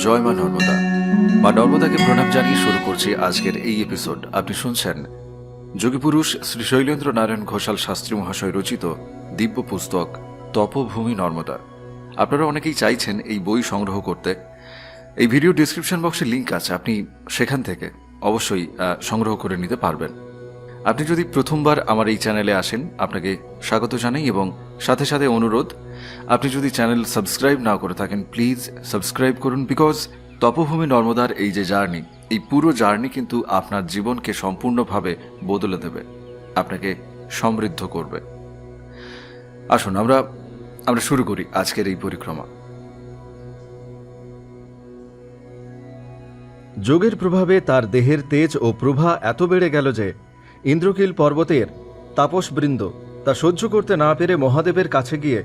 জয় মা নর্মদা। মা নর্মদাকে প্রণাম জানিয়ে শুরু করছি আজকের এই এপিসোড। আপনি শুনছেন যোগীপুরুষ শ্রী শৈলেন্দ্র নারায়ণ ঘোষাল শাস্ত্রী মহাশয় রচিত দিব্য পুস্তক তপভূমি নর্মদা। আপনারা অনেকেই চাইছেন এই বই সংগ্রহ করতে। এই ভিডিও ডিসক্রিপশন বক্সে লিঙ্ক আছে, আপনি সেখান থেকে অবশ্যই সংগ্রহ করে নিতে পারবেন। আপনি যদি প্রথমবার আমার এই চ্যানেলে আসেন, আপনাকে স্বাগত জানাই এবং সাথে সাথে অনুরোধ, আপনি যদি চ্যানেল সাবস্ক্রাইব না করে থাকেন প্লিজ সাবস্ক্রাইব করুন। বিকজ তপভূমি নর্মদার এই যে জার্নি, এই পুরো জার্নি কিন্তু আপনার জীবনকে সম্পূর্ণভাবে বদলে দেবে, আপনাকে সমৃদ্ধ করবে। আসুন আমরা শুরু করি আজকের এই পরিক্রমা। যোগের প্রভাবে তার দেহের তেজ ও প্রভা এত বেড়ে গেল যে ইন্দ্রকিল পর্বতের তাপসবৃন্দ তা সহ্য করতে না পেরে মহাদেবের কাছে গিয়ে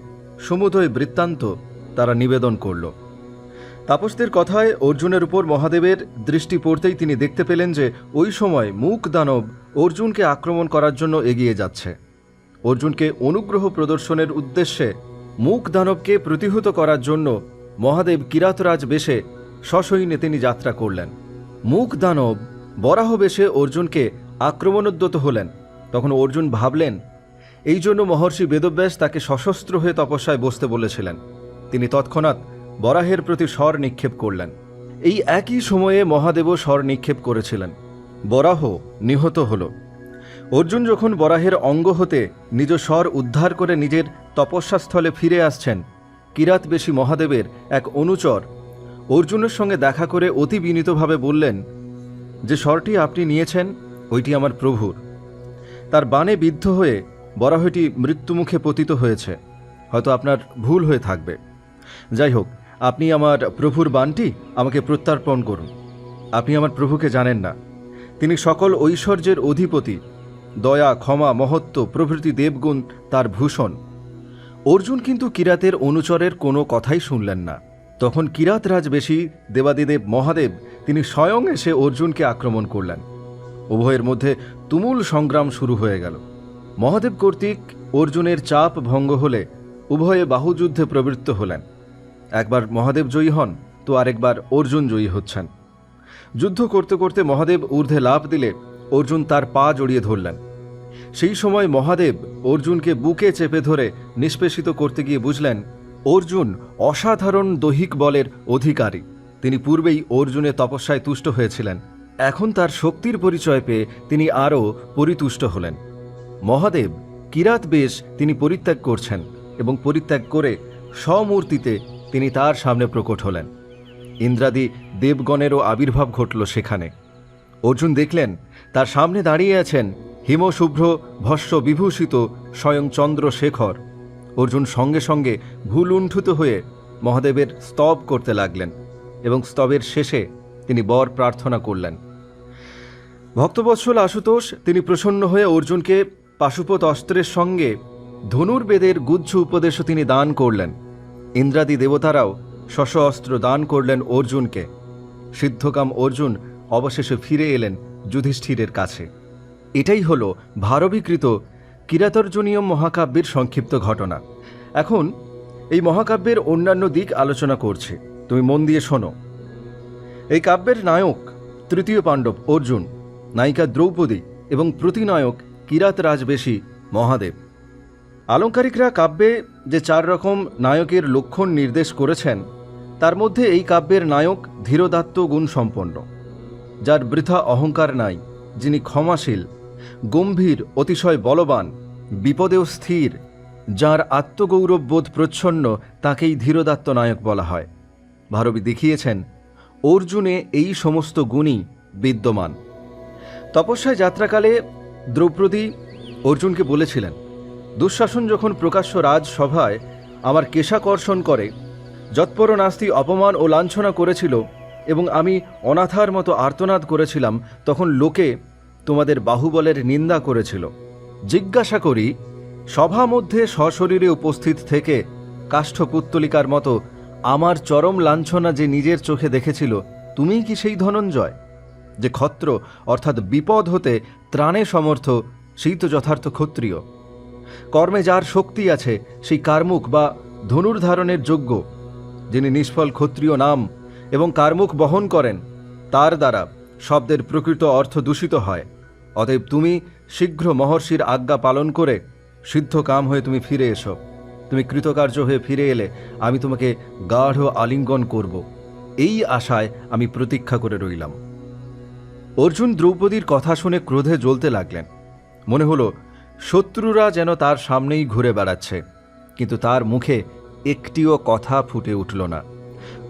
সমুদয় বৃত্তান্ত তারা নিবেদন করল। তাপসদের কথায় অর্জুনের উপর মহাদেবের দৃষ্টি পড়তেই তিনি দেখতে পেলেন যে ওই সময় মুক দানব অর্জুনকে আক্রমণ করার জন্য এগিয়ে যাচ্ছে। অর্জুনকে অনুগ্রহ প্রদর্শনের উদ্দেশ্যে মুক দানবকে প্রতিহত করার জন্য মহাদেব কিরাতরাজ বেশে সসৈন্যে তিনি যাত্রা করলেন। মুক দানব বরাহ বেশে অর্জুনকে আক্রমণোদ্যত হলেন। তখন অর্জুন ভাবলেন, এই জন্য মহর্ষি বেদব্যাস তাকে সশস্ত্র হয়ে তপস্যায় বসতে বলেছিলেন। তিনি তৎক্ষণাৎ বরাহের প্রতি স্বর নিক্ষেপ করলেন। এই একই সময়ে মহাদেবও স্বর নিক্ষেপ করেছিলেন। বরাহ নিহত হল। অর্জুন যখন বরাহের অঙ্গ হতে নিজ স্বর উদ্ধার করে নিজের তপস্যাস্থলে ফিরে আসছেন, কিরাতবেশী মহাদেবের এক অনুচর অর্জুনের সঙ্গে দেখা করে অতি বিনীতভাবে বললেন, যে স্বরটি আপনি নিয়েছেন ওইটি আমার প্রভুর। তার বাণে বিদ্ধ হয়ে বরাহটি মৃত্যুমুখে পতিত হয়েছে। হয়তো আপনার ভুল হয়ে থাকবে। যাই হোক, আপনি আমার প্রভুর বাণটি আমাকে প্রত্যর্পণ করুন। আপনি আমার প্রভুকে জানেন না। তিনি সকল ঐশ্বর্যের অধিপতি, দয়া, ক্ষমা, মহত্ব প্রভৃতি দেবগুণ তার ভূষণ। অর্জুন কিন্তু কিরাতের অনুচরের কোনো কথাই শুনলেন না। তখন কিরাতরাজবেশী দেবাদিদেব মহাদেব তিনি স্বয়ং এসে অর্জুনকে আক্রমণ করলেন। উভয়ের মধ্যে তুমুল সংগ্রাম শুরু হয়ে গেল। মহাদেব কর্তৃক অর্জুনের চাপ ভঙ্গ হলে উভয়ে বাহুযুদ্ধে প্রবৃত্ত হলেন। একবার মহাদেব জয়ী হন তো আরেকবার অর্জুন জয়ী হচ্ছেন। যুদ্ধ করতে করতে মহাদেব ঊর্ধ্বে লাফ দিলে অর্জুন তার পা জড়িয়ে ধরলেন। সেই সময় মহাদেব অর্জুনকে বুকে চেপে ধরে নিষ্পেষিত করতে গিয়ে বুঝলেন অর্জুন অসাধারণ দৈহিক বলের অধিকারী। তিনি পূর্বেই অর্জুনের তপস্যায় তুষ্ট হয়েছিলেন। এখন তার শক্তির পরিচয় পেয়ে তিনি আরও পরিতুষ্ট হলেন। মহাদেব কিরাত বেশ তিনি পরিত্যাগ করছেন এবং পরিত্যাগ করে স্বমূর্তিতে তিনি তার সামনে প্রকট হলেন। ইন্দ্রাদি দেবগণেরও আবির্ভাব ঘটল সেখানে। অর্জুন দেখলেন তার সামনে দাঁড়িয়ে আছেন হিমশুভ্র ভস্য বিভূষিত স্বয়ং চন্দ্রশেখর। অর্জুন সঙ্গে সঙ্গে ভুলুণ্ঠিত হয়ে মহাদেবের স্তব করতে লাগলেন এবং স্তবের শেষে তিনি বর প্রার্থনা করলেন। ভক্তবৎসল আশুতোষ তিনি প্রসন্ন হয়ে অর্জুনকে পাশুপত অস্ত্রের সঙ্গে ধনুর্বেদের গুহ্য উপদেশও তিনি দান করলেন। ইন্দ্রাদি দেবতারাও শশ অস্ত্র দান করলেন অর্জুনকে। সিদ্ধকাম অর্জুন অবশেষে ফিরে এলেন যুধিষ্ঠিরের কাছে। এটাই হল ভারবীকৃত কিরাতর্জনীয় মহাকাব্যের সংক্ষিপ্ত ঘটনা। এখন এই মহাকাব্যের অন্যান্য দিক আলোচনা করছি, তুমি মন দিয়ে শোনো। এই কাব্যের নায়ক তৃতীয় পাণ্ডব অর্জুন, নায়িকা দ্রৌপদী এবং প্রতিনায়ক কিরাতরাজবেশী মহাদেব। আলঙ্কারিকরা কাব্যে যে 4 রকম নায়কের লক্ষণ নির্দেশ করেছেন, তার মধ্যে এই কাব্যের নায়ক ধীরোদাত্ত গুণ সম্পন্ন, যার বৃথা অহংকার নাই, যিনি ক্ষমাশীল, গম্ভীর, অতিশয় বলবান, বিপদেও স্থির, যার আত্মগৌরববোধ প্রচ্ছন্ন, তাকেই ধীরোদাত্ত নায়ক বলা হয়। ভারবী দেখিয়েছেন অর্জুনে এই সমস্ত গুণই বিদ্যমান। তপস্যায় যাত্রাকালে দ্রৌপদী অর্জুনকে বলেছিলেন, দুঃশাসন যখন প্রকাশ্য রাজসভায় আমার কেশাকর্ষণ করে যৎপর নাস্তি অপমান ও লাঞ্ছনা করেছিল এবং আমি অনাথার মতো আর্তনাদ করেছিলাম, তখন লোকে তোমাদের বাহুবলের নিন্দা করেছিল। জিজ্ঞাসা করি, সভা মধ্যে সশরীরে উপস্থিত থেকে কাষ্ঠপুত্তলিকার মতো আমার চরম লাঞ্ছনা যে নিজের চোখে দেখেছিল, তুমিই কি সেই ধনঞ্জয়? যে ক্ষত্র অর্থাৎ বিপদ হতে ত্রাণে সমর্থ, সেই তো যথার্থ ক্ষত্রিয়। কর্মে যার শক্তি আছে সেই কার্মুক বা ধনুর্ধারণের যোগ্য, যিনি নিষ্ফল ক্ষত্রিয় নাম এবং কার মুখ বহন করেন তার দ্বারা শব্দের প্রকৃত অর্থ দূষিত হয়। অতএব তুমি শীঘ্র মহর্ষির আজ্ঞা পালন করে সিদ্ধ কাম হয়ে তুমি ফিরে এসো। তুমি কৃতকার্য হয়ে ফিরে এলে আমি তোমাকে গাঢ় আলিঙ্গন করব, এই আশায় আমি প্রতীক্ষা করে রইলাম। অর্জুন দ্রৌপদীর কথা শুনে ক্রোধে জ্বলতে লাগলেন। মনে হলো শত্রুরা যেন তার সামনেই ঘুরে বেড়াচ্ছে, কিন্তু তার মুখে একটিও কথা ফুটে উঠল না।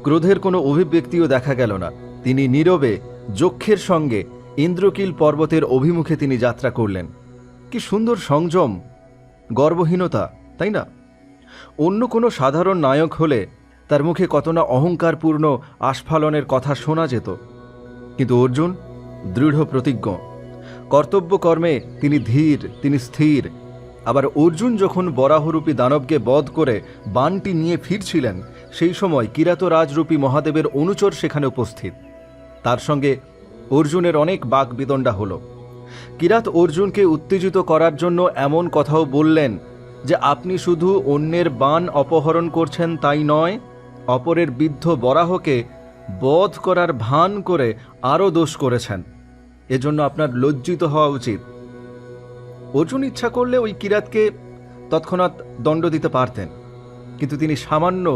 ক্রোধের কোনো অভিব্যক্তিও দেখা গেল না। তিনি নীরবে যক্ষের সঙ্গে ইন্দ্রকিল পর্বতের অভিমুখে তিনি যাত্রা করলেন। কি সুন্দর সংযম, গর্বহীনতা, তাই না? অন্য কোনো সাধারণ নায়ক হলে তার মুখে কত না অহংকারপূর্ণ আস্ফালনের কথা শোনা যেত, কিন্তু অর্জুন দৃঢ় প্রতিজ্ঞ। কর্তব্য কর্মে তিনি ধীর, তিনি স্থির। আবার অর্জুন যখন বরাহরূপী দানবকে বধ করে বাণটি নিয়ে ফিরছিলেন, সেই সময় কিরাতরাজরূপী মহাদেবের অনুচর সেখানে উপস্থিত। তার সঙ্গে অর্জুনের অনেক বাকবিতণ্ডা হল। কিরাত অর্জুনকে উত্তেজিত করার জন্য এমন কথাও বললেন যে আপনি শুধু অন্যের বাণ অপহরণ করছেন তাই নয়, অপরের বিদ্ধ বরাহকে বধ করার ভান করে আরও দোষ করেছেন। এজন্য আপনার লজ্জিত হওয়া উচিত। অর্জুন ইচ্ছা করলে ওই কিরাতকে তৎক্ষণাৎ দণ্ড দিতে পারতেন, কিন্তু তিনি সামান্য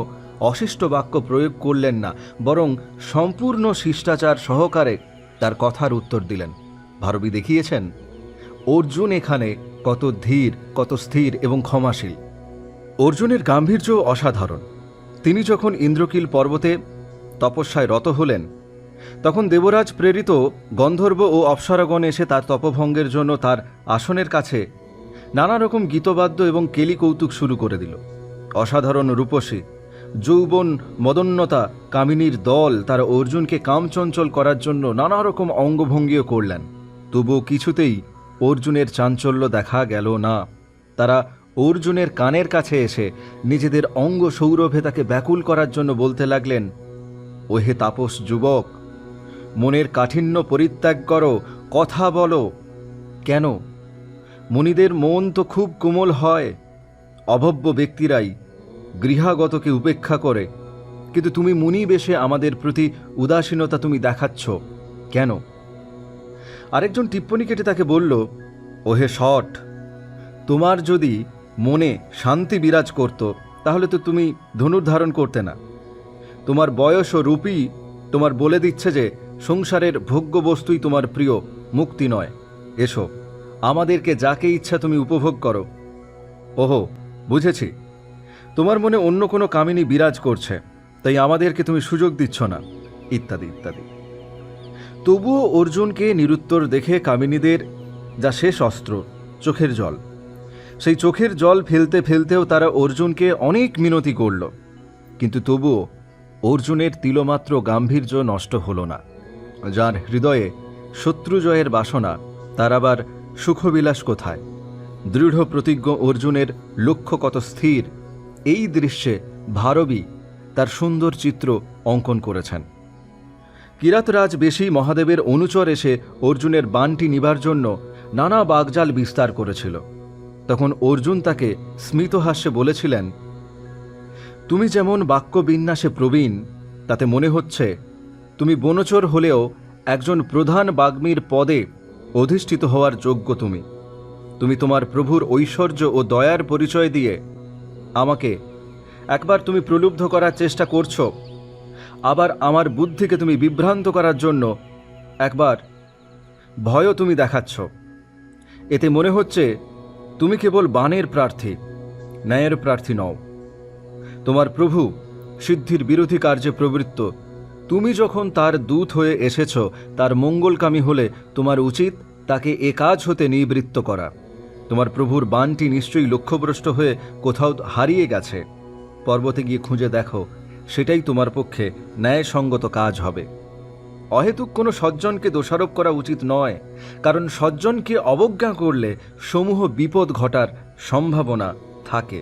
অশিষ্ট বাক্য প্রয়োগ করলেন না, বরং সম্পূর্ণ শিষ্টাচার সহকারে তার কথার উত্তর দিলেন। ভারবী দেখিয়েছেন অর্জুন এখানে কত ধীর, কত স্থির এবং ক্ষমাশীল। অর্জুনের গাম্ভীর্য অসাধারণ। তিনি যখন ইন্দ্রকিল পর্বতে তপস্যায় রত হলেন, তখন দেবরাজ প্রেরিত গন্ধর্ব ও অপ্সরাগণ এসে তার তপভঙ্গের জন্য তার আসনের কাছে নানা রকম গীতবাদ্য এবং কেলি কৌতুক শুরু করে দিল। অসাধারণ রূপসী, যৌবন মদন্যতা কামিনীর দল তারা অর্জুনকে কামচঞ্চল করার জন্য নানা রকম অঙ্গভঙ্গিও করলেন। তবুও কিছুতেই অর্জুনের চাঞ্চল্য দেখা গেল না। তারা অর্জুনের কানের কাছে এসে নিজেদের অঙ্গ সৌরভে তাকে ব্যাকুল করার জন্য বলতে লাগলেন, ওহে তাপস যুবক, মনের কাঠিন্য পরিত্যাগ করো, কথা বলো। কেন? মুনিদের মন তো খুব কোমল হয়, অভব্য ব্যক্তিরাই গৃহাগতকে উপেক্ষা করে, কিন্তু তুমি মুনি বেশে আমাদের প্রতি উদাসীনতা তুমি দেখাচ্ছ কেন? আরেকজন টিপ্পনী কেটে তাকে বলল, ওহে শট, তোমার যদি মনে শান্তি বিরাজ করত তাহলে তো তুমি ধনুর্ধারণ করতে না। তোমার বয়স ও রূপই তোমার বলে দিচ্ছে যে সংসারের ভোগ্য বস্তুই তোমার প্রিয়, মুক্তি নয়। এসো, আমাদেরকে যাকে ইচ্ছা তুমি উপভোগ করো। ওহো, বুঝেছি, তোমার মনে অন্য কোনো কামিনী বিরাজ করছে, তাই আমাদেরকে তুমি সুযোগ দিচ্ছ না, ইত্যাদি ইত্যাদি। তবুও অর্জুনকে নিরুত্তর দেখে কামিনীদের যা শেষ অস্ত্র, চোখের জল, সেই চোখের জল ফেলতে ফেলতেও তারা অর্জুনকে অনেক মিনতি করল, কিন্তু তবুও অর্জুনের তিলমাত্র গাম্ভীর্য নষ্ট হল না। যার হৃদয়ে শত্রুজয়ের বাসনা, তার আবার সুখবিলাস কোথায়? দৃঢ় প্রতিজ্ঞ অর্জুনের লক্ষ্য কত স্থির, এই দৃশ্যে ভারবী তার সুন্দর চিত্র অঙ্কন করেছেন। কিরাতরাজ বেশি মহাদেবের অনুচর এসে অর্জুনের বাণটি নিবার জন্য নানা বাগজাল বিস্তার করেছিল। তখন অর্জুন তাকে স্মিতহাস্যে বলেছিলেন, তুমি যেমন বাক্যবিন্যাসে প্রবীণ, তাতে মনে হচ্ছে তুমি বনচর হলেও একজন প্রধান বাগ্মীর পদে অধিষ্ঠিত হওয়ার যোগ্য। তুমি তোমার প্রভুর ঐশ্বর্য ও দয়ার পরিচয় দিয়ে আমাকে একবার তুমি প্রলুব্ধ করার চেষ্টা করছো, আবার আমার বুদ্ধিকে তুমি বিভ্রান্ত করার জন্য একবার ভয়ও তুমি দেখাচ্ছ। এতে মনে হচ্ছে তুমি কেবল বাণের প্রার্থী, ন্যায়ের প্রার্থী নও। তোমার প্রভু সিদ্ধির বিরোধী কার্যে প্রবৃত্ত। তুমি যখন তার দূত হয়ে এসেছ, তার মঙ্গলকামী হলে তোমার উচিত তাকে এ কাজ হতে নিবৃত্ত করা। তোমার প্রভুর বাণটি নিশ্চয়ই লক্ষ্যভ্রষ্ট হয়ে কোথাও হারিয়ে গেছে। পর্বতে গিয়ে খুঁজে দেখো, সেটাই তোমার পক্ষে ন্যায়সঙ্গত কাজ হবে। অহেতুক কোনো সজ্জনকে দোষারোপ করা উচিত নয়, কারণ সজ্জনকে অবজ্ঞা করলে সমূহ বিপদ ঘটার সম্ভাবনা থাকে।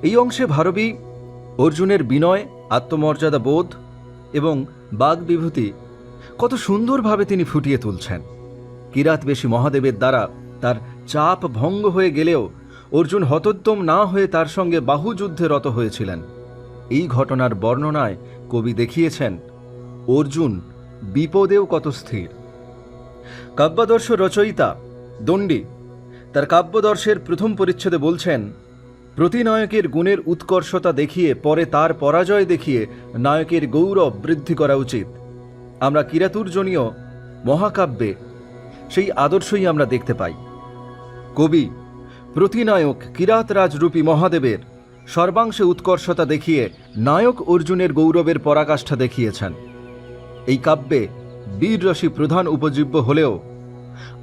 এই অংশে ভারবী অর্জুনের বিনয়, আত্মমর্যাদা বোধ এবং বাগবিভূতি কত সুন্দরভাবে তিনি ফুটিয়ে তুলছেন। কিরাতবেশী মহাদেবের দ্বারা তার চাপ ভঙ্গ হয়ে গেলেও অর্জুন হতোদ্যম না হয়ে তার সঙ্গে বাহুযুদ্ধে রত হয়েছিলেন। এই ঘটনার বর্ণনায় কবি দেখিয়েছেন অর্জুন বিপদেও কত স্থির। কাব্যাদর্শ রচয়িতা দণ্ডী তার কাব্যদর্শের প্রথম পরিচ্ছেদে বলছেন, প্রতিনায়কের গুণের উৎকর্ষতা দেখিয়ে পরে তার পরাজয় দেখিয়ে নায়কের গৌরব বৃদ্ধি করা উচিত। আমরা কিরাতুর্জনীয় মহাকাব্যে সেই আদর্শই আমরা দেখতে পাই। কবি প্রতিনায়ক কিরাতরাজরূপী মহাদেবের সর্বাংশে উৎকর্ষতা দেখিয়ে নায়ক অর্জুনের গৌরবের পরাকাষ্ঠা দেখিয়েছেন। এই কাব্যে বীর রসই প্রধান উপজীব্য হলেও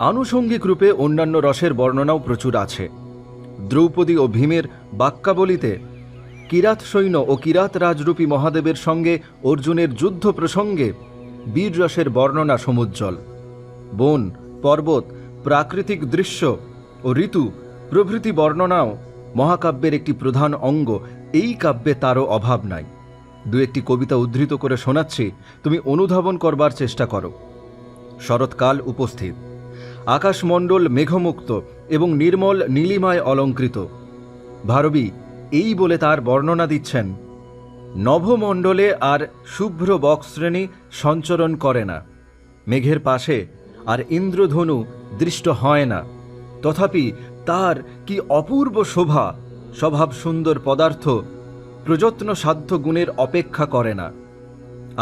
আনুষঙ্গিক রূপে অন্যান্য রসের বর্ণনাও প্রচুর আছে। দ্রৌপদী ও ভীমের বাক্যাবলিতে কিরাত সৈন্য ও কিরাত রাজরূপী মহাদেবের সঙ্গে অর্জুনের যুদ্ধ প্রসঙ্গে বীর রসের বর্ণনা সমুজ্জ্বল। বন, পর্বত, প্রাকৃতিক দৃশ্য ও ঋতু প্রভৃতি বর্ণনাও মহাকাব্যের একটি প্রধান অঙ্গ। এই কাব্যে তারও অভাব নাই। দু একটি কবিতা উদ্ধৃত করে শোনাচ্ছি, তুমি অনুধাবন করবার চেষ্টা করো। শরৎকাল উপস্থিত, আকাশমণ্ডল মেঘমুক্ত এবং নির্মল নীলিমায় অলঙ্কৃত। ভারবী এই বলে তার বর্ণনা দিচ্ছেন, নভমণ্ডলে আর শুভ্র বক্শ্রেণী সঞ্চরণ করে না, মেঘের পাশে আর ইন্দ্রধনু দৃষ্ট হয় না, তথাপি তার কি অপূর্ব শোভা, স্বভাব সুন্দর পদার্থ প্রযত্ন সাধ্য গুণের অপেক্ষা করে না।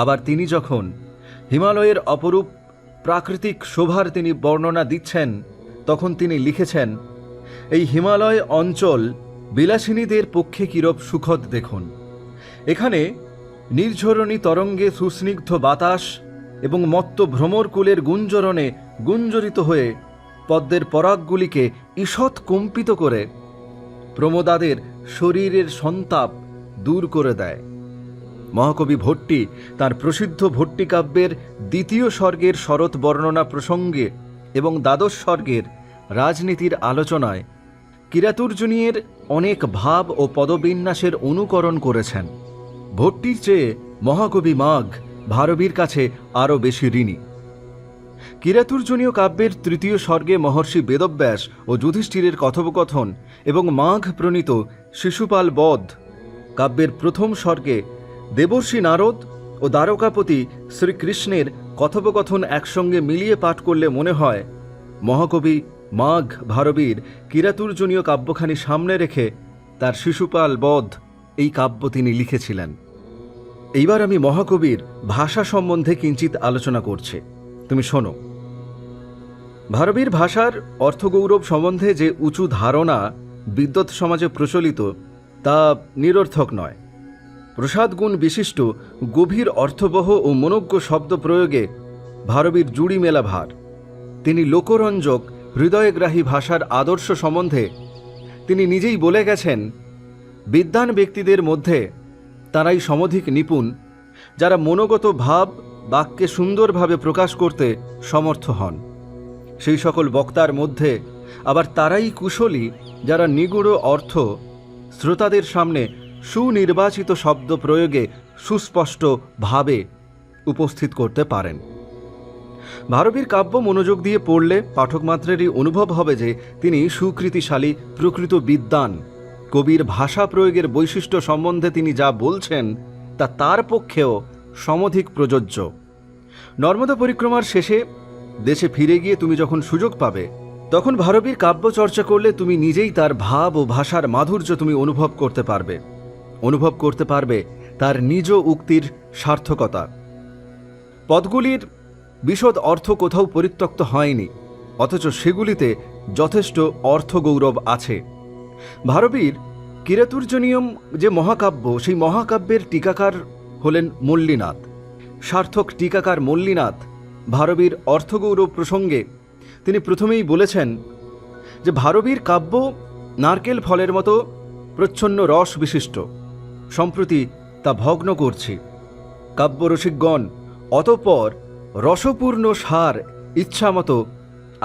আবার তিনি যখন হিমালয়ের অপরূপ প্রাকৃতিক শোভার তিনি বর্ণনা দিচ্ছেন, তখন তিনি লিখেছেন, এই হিমালয় অঞ্চল বিলাসিনীদের পক্ষে কিরূপ সুখদ দেখুন। এখানে নির্ঝরণী তরঙ্গে সুস্নিগ্ধ বাতাস এবং মত্ত ভ্রমরকুলের গুঞ্জরণে গুঞ্জরিত হয়ে পদ্মের পরাগগুলিকে ঈষৎ কম্পিত করে প্রমোদাদের শরীরের সন্তাপ দূর করে দেয়। মহাকবি ভট্টি তার প্রসিদ্ধ ভট্টি কাব্যের দ্বিতীয় স্বর্গের শরৎ বর্ণনা প্রসঙ্গে এবং দ্বাদশ স্বর্গের রাজনীতির আলোচনায় কিরাতুর্জনীয়ের অনেক ভাব ও পদবিন্যাসের অনুকরণ করেছেন। ভট্টির চেয়ে মহাকবি মাঘ ভারবীর কাছে আরও বেশি ঋণী। কিরাতুর্জনীয় কাব্যের তৃতীয় স্বর্গে মহর্ষি বেদব্যাস ও যুধিষ্ঠিরের কথোপকথন এবং মাঘ প্রণীত শিশুপাল বধ, কাব্যের প্রথম স্বর্গে দেবর্ষি নারদ ও দ্বারকাপতি শ্রীকৃষ্ণের কথোপকথন একসঙ্গে মিলিয়ে পাঠ করলে মনে হয় মহাকবি মাঘ ভারবীর কিরাতুর্জনীয় কাব্যখানি সামনে রেখে তার শিশুপাল বধ এই কাব্য তিনি লিখেছিলেন। এইবার আমি মহাকবির ভাষা সম্বন্ধে কিঞ্চিত আলোচনা করছি, তুমি শোনো। ভারবীর ভাষার অর্থগৌরব সম্বন্ধে যে উঁচু ধারণা বিদ্বৎ সমাজে প্রচলিত তা নিরর্থক নয়। প্রসাদগুণ বিশিষ্ট গভীর অর্থবহ ও মনোজ্ঞ শব্দ প্রয়োগে ভারবীর জুড়ি মেলা ভার। তিনি লোকরঞ্জক হৃদয়গ্রাহী ভাষার আদর্শ সম্বন্ধে তিনি নিজেই বলে গেছেন, বিদ্বান ব্যক্তিদের মধ্যে তারাই সমধিক নিপুণ যারা মনোগত ভাব বাক্যে সুন্দরভাবে প্রকাশ করতে সমর্থ হন। সেই সকল বক্তার মধ্যে আবার তারাই কুশলী যারা নিগুড় অর্থ শ্রোতাদের সামনে সুনির্বাচিত শব্দ প্রয়োগে সুস্পষ্ট ভাবে উপস্থিত করতে পারেন। ভারবীর কাব্য মনোযোগ দিয়ে পড়লে পাঠকমাত্রেরই অনুভব হবে যে তিনি সুকৃতিশালী প্রকৃত বিদ্বান। কবির ভাষা প্রয়োগের বৈশিষ্ট্য সম্বন্ধে তিনি যা বলছেন তা তার পক্ষেও সমধিক প্রযোজ্য। নর্মদা পরিক্রমার শেষে দেশে ফিরে গিয়ে তুমি যখন সুযোগ পাবে, তখন ভারবীর কাব্য চর্চা করলে তুমি নিজেই তার ভাব ও ভাষার মাধুর্য তুমি অনুভব করতে পারবে তার নিজ উক্তির সার্থকতা। পদগুলির বিশদ অর্থ কোথাও পরিত্যক্ত হয়নি, অথচ সেগুলিতে যথেষ্ট অর্থগৌরব আছে। ভারবীর কিরাতুর্জনীয়ম যে মহাকাব্য, সেই মহাকাব্যের টিকাকার হলেন মল্লীনাথ। সার্থক টিকাকার মল্লীনাথ ভারবীর অর্থগৌরব প্রসঙ্গে তিনি প্রথমেই বলেছেন যে ভারবীর কাব্য নারকেল ফলের মতো প্রচ্ছন্ন রস বিশিষ্ট, সম্প্রতি তা ভগ্ন করছি। কাব্যরসিকগণ অতঃপর রসপূর্ণ সার ইচ্ছামতো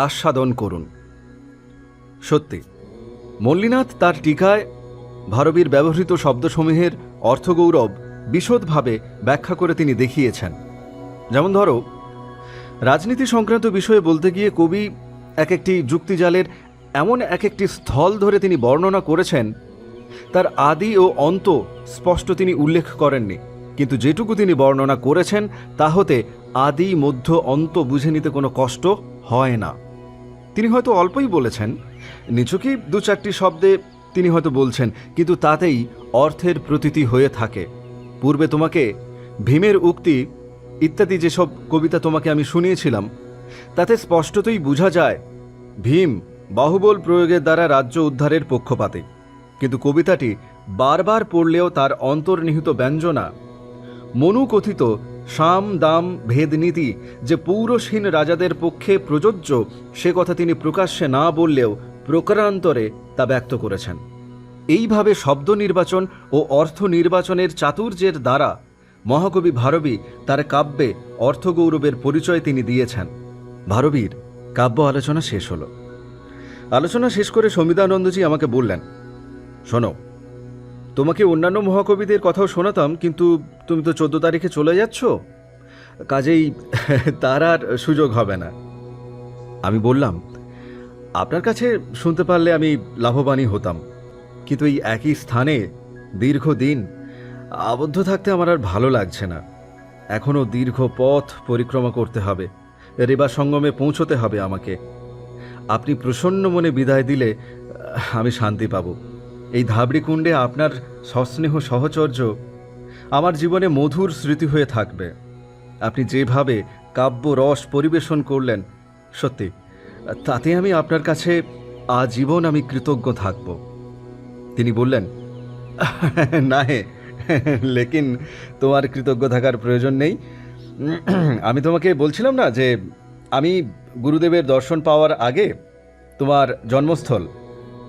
আস্বাদন করুন। সত্যি মল্লীনাথ তার টিকায় ভারবীর ব্যবহৃত শব্দসমূহের অর্থগৌরব বিশদভাবে ব্যাখ্যা করে তিনি দেখিয়েছেন। যেমন ধরো, রাজনীতি সংক্রান্ত বিষয়ে বলতে গিয়ে কবি এক একটি যুক্তিজালের এমন এক একটি স্থল ধরে তিনি বর্ণনা করেছেন তার আদি ও অন্ত স্পষ্ট তিনি উল্লেখ করেননি, কিন্তু যেটুকু তিনি বর্ণনা করেছেন তা হতে আদি মধ্য অন্ত বুঝে নিতে কোনো কষ্ট হয় না। তিনি হয়তো অল্পই বলেছেন, নিছকই 2-4টি শব্দে তিনি হয়তো বলছেন, কিন্তু তাতেই অর্থের প্রতীতি হয়ে থাকে। পূর্বে তোমাকে ভীমের উক্তি ইত্যাদি যেসব কবিতা তোমাকে আমি শুনিয়েছিলাম, তাতে স্পষ্টতই বোঝা যায় ভীম বাহুবল প্রয়োগের দ্বারা রাজ্য উদ্ধারের পক্ষপাতী। কিন্তু কবিতাটি বারবার পড়লেও তার অন্তর্নিহিত ব্যঞ্জনা, মনুকথিত সাম দাম ভেদনীতি যে পৌরসহীন রাজাদের পক্ষে প্রযোজ্য, সে কথা তিনি প্রকাশ্যে না বললেও প্রকারান্তরে তা ব্যক্ত করেছেন। এইভাবে শব্দ নির্বাচন ও অর্থ নির্বাচনের চাতুর্যের দ্বারা মহাকবি ভারবী তার কাব্যে অর্থগৌরবের পরিচয় তিনি দিয়েছেন। ভারবীর কাব্য আলোচনা শেষ হলো। আলোচনা শেষ করে সমিদানন্দজি আমাকে বললেন, শোনো, তোমাকে অন্যান্য মহাকবিদের কথাও শোনাতাম, কিন্তু তুমি তো 14 তারিখে চলে যাচ্ছ, কাজেই তার আর সুযোগ হবে না। আমি বললাম, আপনার কাছে শুনতে পারলে আমি লাভবানই হতাম, কিন্তু এই একই স্থানে দীর্ঘদিন আবদ্ধ থাকতে আমার আর ভালো লাগছে না। এখনও দীর্ঘ পথ পরিক্রমা করতে হবে, রেবা সঙ্গমে পৌঁছতে হবে আমাকে। আপনি প্রসন্ন মনে বিদায় দিলে আমি শান্তি পাব। এই ধাবড়িকুণ্ডে আপনার সস্নেহ সহচর্য আমার জীবনে মধুর স্মৃতি হয়ে থাকবে। আপনি যেভাবে কাব্য রস পরিবেশন করলেন, সত্যি তাতে আমি আপনার কাছে আজীবন আমি কৃতজ্ঞ থাকব। তিনি বললেন, না হে, লেকিন তোমার কৃতজ্ঞ থাকার প্রয়োজন নেই। আমি তোমাকে বলছিলাম না যে আমি গুরুদেবের দর্শন পাওয়ার আগে তোমার জন্মস্থল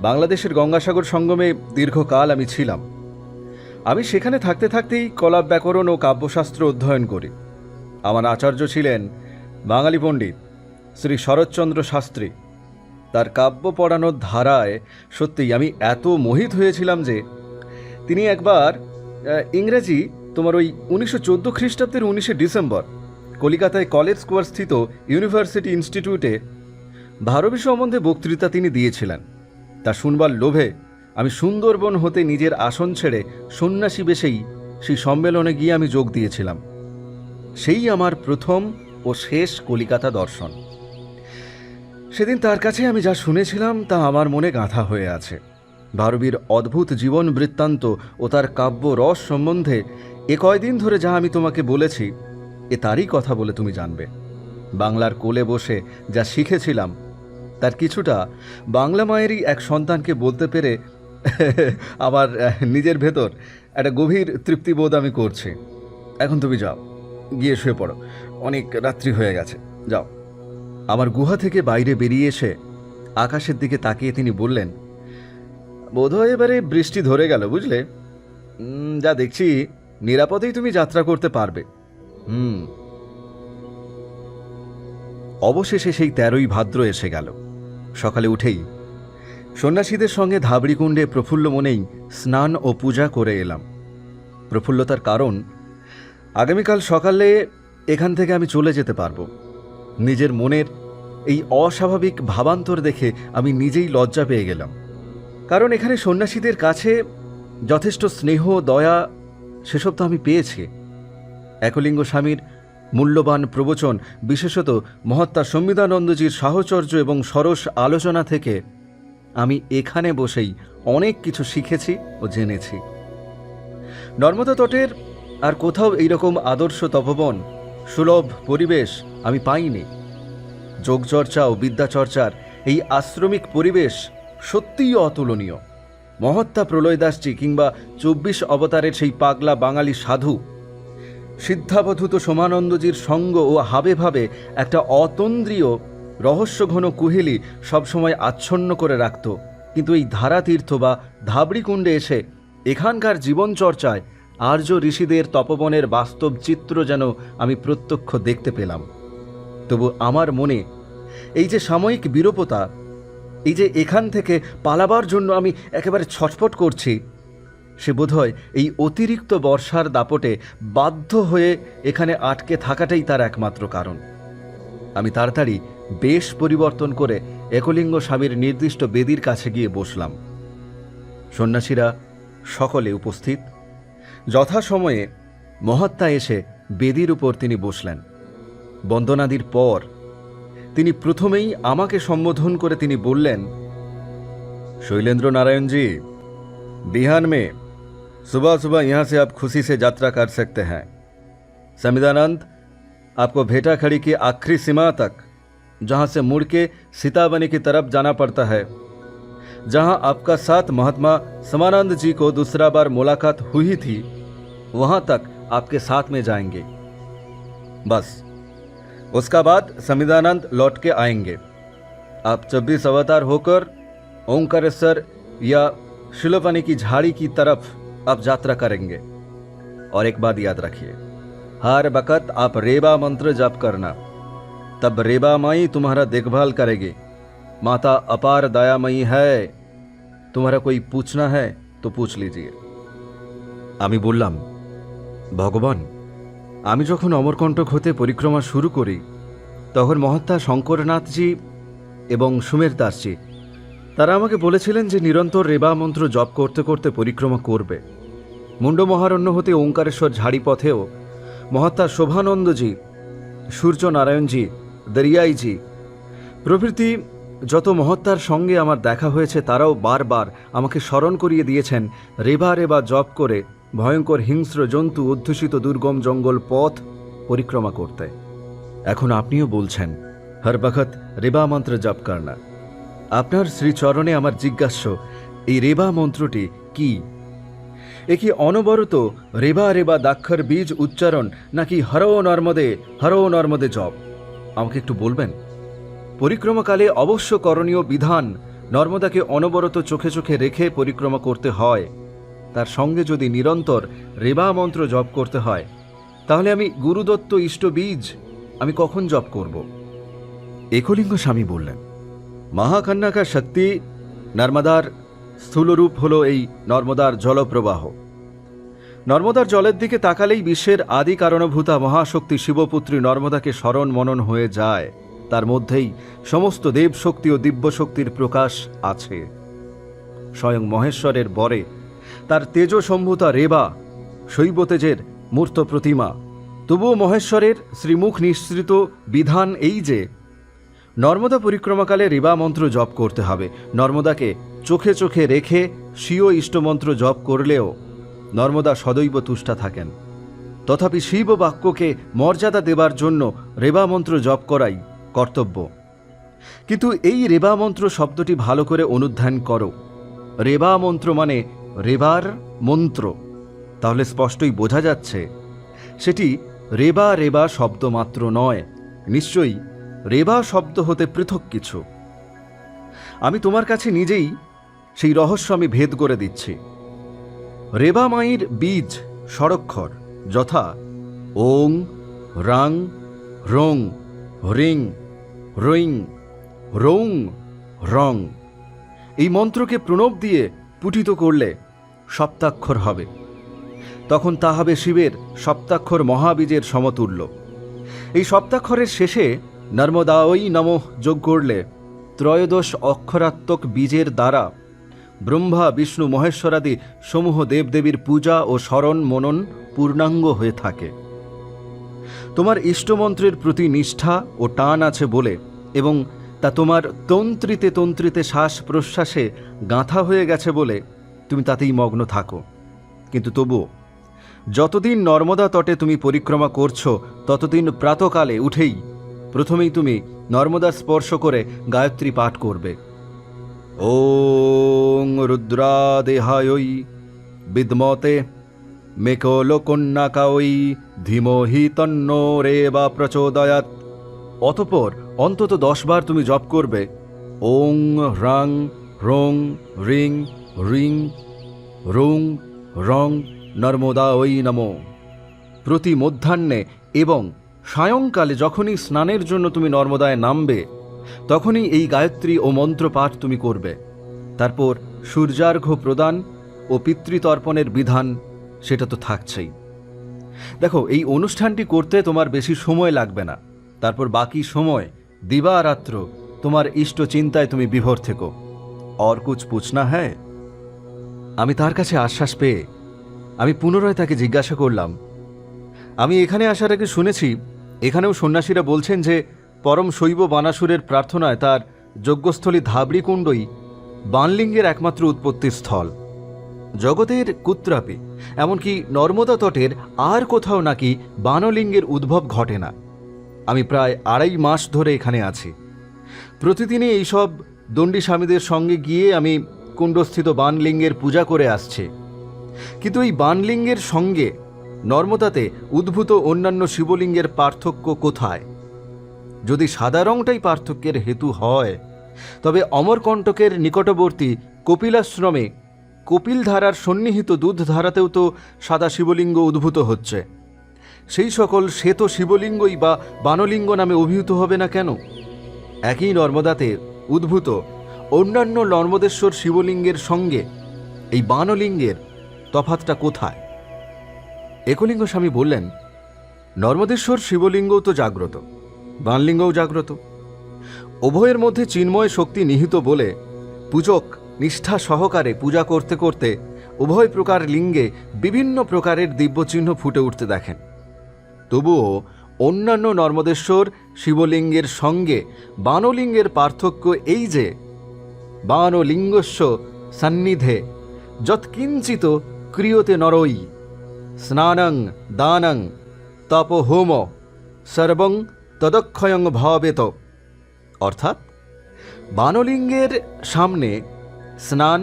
বাংলাদেশের গঙ্গাসাগর সঙ্গমে দীর্ঘকাল আমি ছিলাম। আমি সেখানে থাকতে থাকতেই কলাপ ব্যাকরণ ও কাব্যশাস্ত্র অধ্যয়ন করি। আমার আচার্য ছিলেন বাঙালি পণ্ডিত শ্রী শরৎচন্দ্র শাস্ত্রী। তার কাব্য পড়ানোর ধারায় সত্যিই আমি এত মোহিত হয়েছিলাম যে তিনি একবার ইংরেজি তোমার ওই 1914 খ্রিস্টাব্দের 19শে ডিসেম্বর কলিকাতায় কলেজ স্কোয়ার স্থিত ইউনিভার্সিটি ইনস্টিটিউটে ভারবী সম্বন্ধে বক্তৃতা তিনি দিয়েছিলেন। তা শুনবার লোভে আমি সুন্দরবন হতে নিজের আসন ছেড়ে সন্ন্যাসী বেশেই সেই সম্মেলনে গিয়ে আমি যোগ দিয়েছিলাম। সেই আমার প্রথম ও শেষ কলিকাতা দর্শন। সেদিন তার কাছে আমি যা শুনেছিলাম তা আমার মনে গাঁথা হয়ে আছে। ভারবীর অদ্ভুত জীবন বৃত্তান্ত ও তার কাব্য রস সম্বন্ধে এ কয়দিন ধরে যা আমি তোমাকে বলেছি, এ তারই কথা বলে তুমি জানবে। বাংলার কোলে বসে যা শিখেছিলাম তার কিছুটা বাংলা মায়েরই এক সন্তানকে বলতে পেরে আমার নিজের ভেতর একটা গভীর তৃপ্তিবোধ আমি করছি। এখন তুমি যাও, গিয়ে শুয়ে পড়ো, অনেক রাত্রি হয়ে গেছে, যাও। আমার গুহা থেকে বাইরে বেরিয়ে এসে আকাশের দিকে তাকিয়ে তিনি বললেন, বোধহয় এবারে বৃষ্টি ধরে গেল, বুঝলে? যা দেখছি নিরাপদেই তুমি যাত্রা করতে পারবে। অবশেষে সেই 13ই ভাদ্র এসে গেল। সকালে উঠেই সন্ন্যাসীদের সঙ্গে ধাবড়িকুণ্ডে প্রফুল্ল মনেই স্নান ও পূজা করে এলাম। প্রফুল্লতার কারণ, আগামীকাল সকালে এখান থেকে আমি চলে যেতে পারবো। নিজের মনের এই অস্বাভাবিক ভাবান্তর দেখে আমি নিজেই লজ্জা পেয়ে গেলাম। কারণ এখানে সন্ন্যাসীদের কাছে যথেষ্ট স্নেহ দয়া সেসব তো আমি পেয়েছি। একলিঙ্গ স্বামীর মূল্যবান প্রবচন, বিশেষত মহাত্মা সমিদানন্দজির সাহচর্য এবং সরস আলোচনা থেকে আমি এখানে বসেই অনেক কিছু শিখেছি ও জেনেছি। নর্মদা তটের আর কোথাও এইরকম আদর্শ তপবন, সুলভ পরিবেশ আমি পাইনি। যোগচর্চা ও বিদ্যাচর্চার এই আশ্রমিক পরিবেশ সত্যিই অতুলনীয়। মহাত্মা প্রলয়দাসজি কিংবা 24 অবতারের সেই পাগলা বাঙালি সাধু সিদ্ধাবধূত সোমানন্দজির সঙ্গ ও হাবে ভাবে একটা অতন্দ্রীয় রহস্যঘন কুহেলি সবসময় আচ্ছন্ন করে রাখত। কিন্তু এই ধারাতীর্থ বা ধাবড়িকুণ্ডে এসে এখানকার জীবনচর্চায় আর্য ঋষিদের তপবনের বাস্তব চিত্র যেন আমি প্রত্যক্ষ দেখতে পেলাম। তবু আমার মনে এই যে সাময়িক বিরূপতা, এই যে এখান থেকে পালাবার জন্য আমি একেবারে ছটফট করছি, সে বোধহয় এই অতিরিক্ত বর্ষার দাপটে বাধ্য হয়ে এখানে আটকে থাকাটাই তার একমাত্র কারণ। আমি তাড়াতাড়ি বেশ পরিবর্তন করে একলিঙ্গ স্বামীর নির্দিষ্ট বেদির কাছে গিয়ে বসলাম। সন্ন্যাসীরা সকলে উপস্থিত। যথাসময়ে মহাত্মা এসে বেদির উপর তিনি বসলেন। বন্দনাদির পর তিনি প্রথমেই আমাকে সম্বোধন করে তিনি বললেন, शैलेंद्र नारायण जी, बिहार में सुबह सुबह यहाँ से आप खुशी से यात्रा कर सकते हैं। समिदानंद आपको भेटा खड़ी की आखिरी सीमा तक, जहाँ से मुड़ के सीताबनी की तरफ जाना पड़ता है, जहाँ आपका साथ महात्मा समानंद जी को दूसरा बार मुलाकात हुई थी, वहाँ तक आपके साथ में जाएंगे। बस उसका बाद समिदानंद लौट के आएंगे। आप 26 अवतार होकर ओंकारेश्वर या शिलोपानी की झाड़ी की तरफ आप यात्रा करेंगे। और एक बात याद रखिए, हर वक्त आप रेबा मंत्र जप करना, तब रेबा माई तुम्हारा देखभाल करेगी। माता अपार दयामयी है, तुम्हारा कोई पूछना है तो पूछ लीजिए। আমি বললাম, ভগবান, আমি যখন অমরকণ্টক হতে পরিক্রমা শুরু করি তখন মহাত্মা শঙ্করনাথজি এবং সুমের দাসজি তারা আমাকে বলেছিলেন যে নিরন্তর রেবা মন্ত্র জপ করতে করতে পরিক্রমা করবে। মুন্ড মহারণ্য হতে ওঙ্কারেশ্বর ঝাড়ি পথেও মহাত্মা শোভানন্দজি, সূর্যনারায়ণজি, দরিয়াইজি প্রভৃতি যত মহাত্মার সঙ্গে আমার দেখা হয়েছে তারাও বারবার আমাকে স্মরণ করিয়ে দিয়েছেন রেবা রেবা জপ করে ভয়ঙ্কর হিংস্র জন্তু অধ্যুষিত দুর্গম জঙ্গল পথ পরিক্রমা করতে। এখন আপনিও বলছেন হর বখত রেবা মন্ত্র জপ করনা। আপনার শ্রীচরণে আমার জিজ্ঞাস্য, এই রেবা মন্ত্রটি কি? এ কি অনবরত রেবা রেবা দাক্ষর বীজ উচ্চারণ, নাকি হরো নর্মদে জপ? আমাকে একটু বলবেন। পরিক্রমাকালে অবশ্য করণীয় বিধান, নর্মদাকে অনবরত চোখে চোখে রেখে পরিক্রমা করতে হয়। তার সঙ্গে যদি নিরন্তর রেবা মন্ত্র জপ করতে হয়, তাহলে আমি গুরুদত্ত ইষ্ট বীজ আমি কখন জপ করব? একলিঙ্গ স্বামী বললেন, মহাকন্যাকা শক্তি নর্মদার স্থূলরূপ হল এই নর্মদার জলপ্রবাহ। নর্মদার জলের দিকে তাকালেই বিশ্বের আদি কারণভূতা মহাশক্তি শিবপুত্রী নর্মদাকে স্মরণ মনন হয়ে যায়। তার মধ্যেই সমস্ত দেবশক্তি ও দিব্যশক্তির প্রকাশ আছে। স্বয়ং মহেশ্বরের বরে তার তেজসম্ভূতা রেবা শৈবতেজের মূর্ত প্রতিমা। তবুও মহেশ্বরের শ্রীমুখ নিঃসৃত বিধান এই যে নর্মদা পরিক্রমাকালে রেবা মন্ত্র জপ করতে হবে। নর্মদাকে চোখে চোখে রেখে স্বীয় ইষ্টমন্ত্র জপ করলেও নর্মদা সদৈব তুষ্টা থাকেন। তথাপি শিব বাক্যকে মর্যাদা দেবার জন্য রেবা মন্ত্র জপ করাই কর্তব্য। কিন্তু এই রেবা মন্ত্র শব্দটি ভালো করে অনুধ্যান করো। রেবা মন্ত্র মানে রেবার মন্ত্র। তাহলে স্পষ্টই বোঝা যাচ্ছে সেটি রেবা রেবা শব্দ মাত্র নয়, নিশ্চয়ই রেবা শব্দ হতে পৃথক কিছু। আমি তোমার কাছে নিজেই সেই রহস্য আমি ভেদ করে দিচ্ছি। রেবা মায়ের বীজ ষড়ক্ষর যথা ওং, রাং, রং, হ্রিং, রৈং, রৌং, রং। এই মন্ত্রকে প্রণব দিয়ে পুটিত করলে সপ্তাক্ষর হবে। তখন তা হবে শিবের সপ্তাক্ষর মহাবীজের সমতুল্য। এই সপ্তাক্ষরের শেষে নর্মদাঐ নমঃ যোগ করলে ত্রয়োদশ অক্ষরাত্মক বীজের দ্বারা ব্রহ্মা, বিষ্ণু, মহেশ্বরাদি সমূহ দেবদেবীর পূজা ও স্মরণ মনন পূর্ণাঙ্গ হয়ে থাকে। তোমার ইষ্টমন্ত্রের প্রতি নিষ্ঠা ও টান আছে বলে এবং তা তোমার তন্ত্রিতে তন্ত্রিতে শ্বাস প্রশ্বাসে গাঁথা হয়ে গেছে বলে তুমি তাতেই মগ্ন থাকো। কিন্তু তবুও যতদিন নর্মদা তটে তুমি পরিক্রমা করছো ততদিন প্রাতকালে উঠেই প্রথমেই তুমি নর্মদা স্পর্শ করে গায়ত্রী পাঠ করবে। ওং রুদ্রাদেহায়ৈ বিদ্মতে মেকলোকন্যাকাঐ ধীমহি তন্নো রেবা প্রচোদয়াৎ। অতঃপর অন্তত 10 বার তুমি জপ করবে ওং হ্রাং, হ্রং, রিং, রিং, রুং, রং নর্মদাঐ নমো। প্রতি মধ্যাহ্নে এবং সায়ংকালে যখনই স্নানের জন্য তুমি নর্মদায় নামবে তখনই এই গায়ত্রী ও মন্ত্রপাঠ তুমি করবে। তারপর সূর্যার্ঘ্য প্রদান ও পিতৃতর্পণের বিধান সেটা তো থাকছেই। দেখো, এই অনুষ্ঠানটি করতে তোমার বেশি সময় লাগবে না। তারপর বাকি সময় দিবারাত্র তোমার ইষ্ট চিন্তায় তুমি বিভোর থেকো। और कुछ पूछना है? আমি তার কাছে আশ্বাস পেয়ে আমি পুনরায় তাকে জিজ্ঞাসা করলাম, আমি এখানে আসার আগে শুনেছি এখানেও সন্ন্যাসীরা বলছেন যে পরম শৈব বানাসুরের প্রার্থনায় তার যজ্ঞস্থলী ধাবড়িকুণ্ডই বানলিঙ্গের একমাত্র উৎপত্তির স্থল। জগতের কুত্রাপি এমনকি নর্মদা তটের আর কোথাও নাকি বানলিঙ্গের উদ্ভব ঘটে না। আমি প্রায় 2.5 মাস ধরে এখানে আছি। প্রতিদিনই এইসব দণ্ডী স্বামীদের সঙ্গে গিয়ে আমি কুণ্ডস্থিত বানলিঙ্গের পূজা করে আসছি। কিন্তু এই বানলিঙ্গের সঙ্গে নর্মদাতে উদ্ভূত অন্যান্য শিবলিঙ্গের পার্থক্য কোথায়? যদি সাদা রংটাই পার্থক্যের হেতু হয়, তবে অমরকণ্টকের নিকটবর্তী কপিলাশ্রমে কপিলধারার সন্নিহিত দুধধারাতেও তো সাদা শিবলিঙ্গ উদ্ভূত হচ্ছে। সেই সকল শ্বেত শিবলিঙ্গই বা বানলিঙ্গ নামে অভিহিত হবে না কেন? একই নর্মদাতে উদ্ভূত অন্যান্য নর্মদেশ্বর শিবলিঙ্গের সঙ্গে এই বানলিঙ্গের তফাৎটা কোথায়? একলিঙ্গ স্বামী বললেন, নর্মদেশ্বর শিবলিঙ্গও তো জাগ্রত, বানলিঙ্গও জাগ্রত। উভয়ের মধ্যে চিন্ময় শক্তি নিহিত বলে পূজক নিষ্ঠা সহকারে পূজা করতে করতে উভয় প্রকার লিঙ্গে বিভিন্ন প্রকারের দিব্যচিহ্ন ফুটে উঠতে দেখেন। তবুও অন্যান্য নর্মদেশ্বর শিবলিঙ্গের সঙ্গে বানলিঙ্গের পার্থক্য এই যে বানলিঙ্গস্য সন্নিধে যৎকিঞ্চিত ক্রিয়তে নরৈ স্নানং দানং তপোহোম সর্বং তদক্ষয়ং ভাবেত। অর্থাৎ বানলিঙ্গের সামনে স্নান,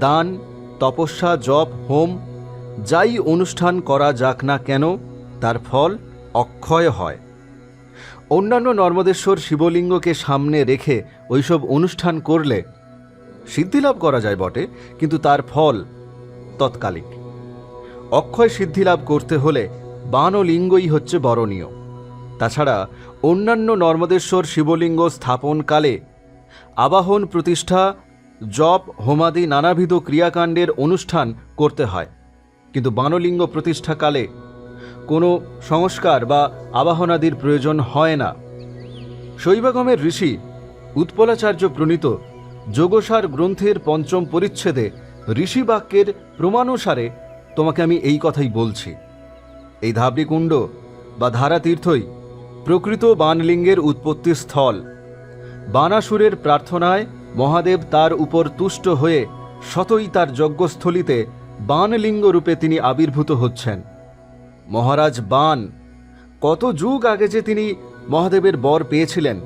দান, তপস্যা, জপ, হোম যাই অনুষ্ঠান করা যাক না কেন তার ফল অক্ষয় হয়। অন্যান্য নর্মদেশ্বর শিবলিঙ্গকে সামনে রেখে ওইসব অনুষ্ঠান করলে সিদ্ধিলাভ করা যায় বটে, কিন্তু তার ফল তৎকালিক। অক্ষয় সিদ্ধিলাভ করতে হলে বানলিঙ্গই হচ্ছে বরণীয়। তাছাড়া অন্যান্য নর্মদেশ্বর শিবলিঙ্গ স্থাপনকালে আবাহন, প্রতিষ্ঠা, জপ, হোমাদি নানাবিধ ক্রিয়াকাণ্ডের অনুষ্ঠান করতে হয়, কিন্তু বানলিঙ্গ প্রতিষ্ঠাকালে কোনো সংস্কার বা আবাহনাদির প্রয়োজন হয় না। শৈবাগমের ঋষি উৎপলাচার্য প্রণীত যোগসার গ্রন্থের 5ম পরিচ্ছেদে ঋষি বাক্যের প্রমাণানুসারে তোমাকে আমি এই কথাই বলছি। এই ধাবড়িকুণ্ড বা ধারাতীর্থই প্রকৃত বানলিঙ্গের উৎপত্তি স্থল। বানাসুরের প্রার্থনায় মহাদেব তার উপর তুষ্ট হয়ে সতই তার যজ্ঞস্থলিতে বানলিঙ্গ রূপে তিনি আবির্ভূত হচ্ছেন। মহারাজ বান কত যুগ আগে যে তিনি মহাদেবের বর পেয়েছিলেন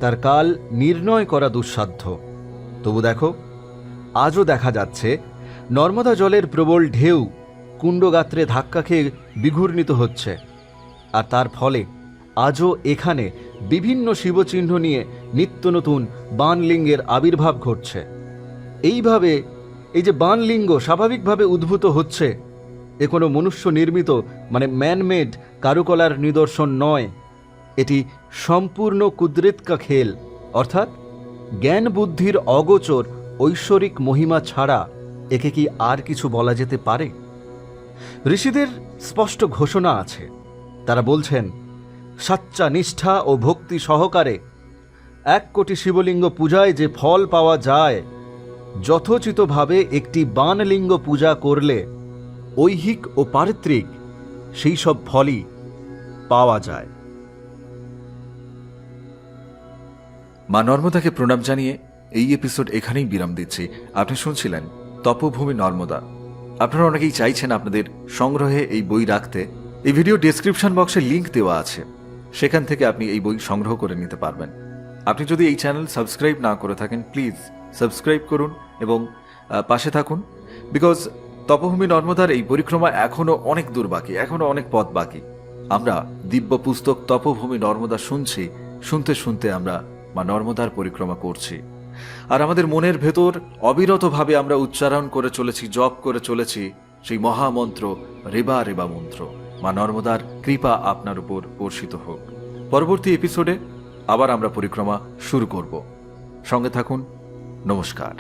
তার কাল নির্ণয় করা দুঃসাধ্য। তবু দেখো, আজও দেখা যাচ্ছে নর্মদা জলের প্রবল ঢেউ কুণ্ডগাত্রে ধাক্কা খেয়ে বিঘূর্ণিত হচ্ছে, আর তার ফলে আজও এখানে বিভিন্ন শিবচিহ্ন নিয়ে নিত্য নতুন বানলিঙ্গের আবির্ভাব ঘটছে। এইভাবে এই যে বানলিঙ্গ স্বাভাবিকভাবে উদ্ভূত হচ্ছে, এ কোনো মনুষ্য নির্মিত ম্যানমেড কারুকলার নিদর্শন নয়। এটি সম্পূর্ণ কুদরতকা খেল, অর্থাৎ জ্ঞান বুদ্ধির অগোচর ঐশ্বরিক মহিমা ছাড়া একে কি আর কিছু বলা যেতে পারে? ঋষিদের স্পষ্ট ঘোষণা আছে। তারা বলছেন, সাচ্চা নিষ্ঠা ও ভক্তি সহকারে 1 কোটি শিবলিঙ্গ পূজায় যে ফল পাওয়া যায়, যথোচিতভাবে একটি বানলিঙ্গ পূজা করলে ঐহিক ও পারিত্রিক সেই সব ফলই পাওয়া যায়। মা নর্মদাকে প্রণাম জানিয়ে এই এপিসোড এখানেই বিরাম দিচ্ছি। আপনি শুনছিলেন তপভূমি নর্মদা। আপনারা অনেকেই চাইছেন আপনাদের সংগ্রহে এই বই রাখতে। এই ভিডিও ডেসক্রিপশন বক্সে লিংক দেওয়া আছে, সেখান থেকে আপনি এই বই সংগ্রহ করে নিতে পারবেন। আপনি যদি এই চ্যানেল সাবস্ক্রাইব না করে থাকেন, প্লিজ সাবস্ক্রাইব করুন এবং পাশে থাকুন, বিকজ তপভূমি নর্মদার এই পরিক্রমা এখনও অনেক দূর বাকি, এখনও অনেক পথ বাকি। আমরা দিব্য পুস্তক তপভূমি নর্মদা শুনছি, শুনতে শুনতে আমরা মা নর্মদার পরিক্রমা করছি, আর আমাদের মনের ভেতর অবিরতভাবে আমরা উচ্চারণ করে চলেছি, জপ করে চলেছি সেই মহামন্ত্র রেবা রেবা মন্ত্র। মা নর্মদার কৃপা আপনার উপর বর্ষিত হোক। পরবর্তী এপিসোডে আবার আমরা পরিক্রমা শুরু করব। সঙ্গে থাকুন। নমস্কার।